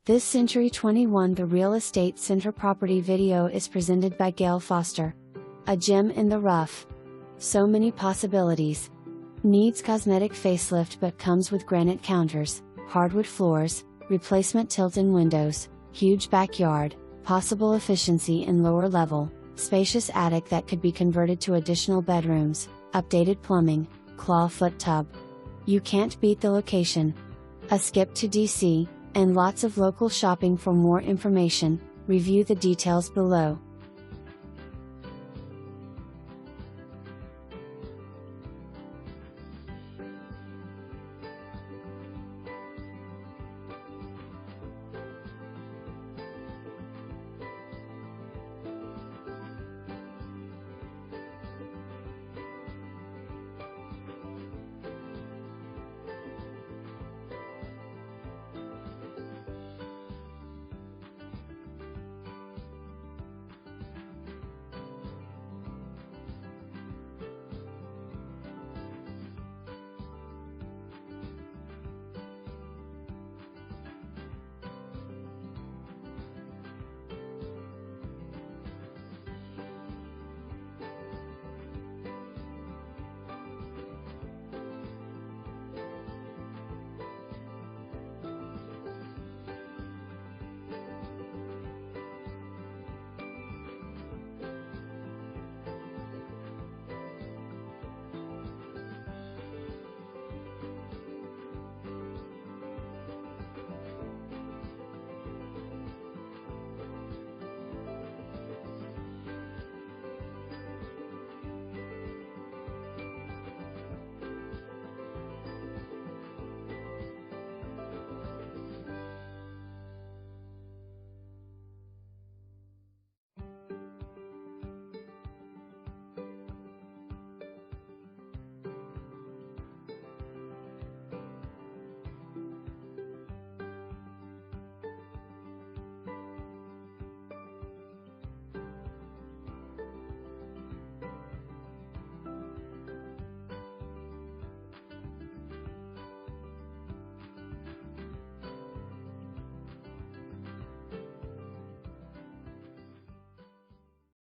This Century 21 The Real Estate Center property video is presented by Gail Foster. A gem in the rough. So many possibilities. Needs cosmetic facelift but comes with granite counters, hardwood floors, replacement tilt-in windows, huge backyard, possible efficiency in lower level, spacious attic that could be converted to additional bedrooms, updated plumbing, clawfoot tub. You can't beat the location. A skip to DC, and lots of local shopping. For more information, review the details below.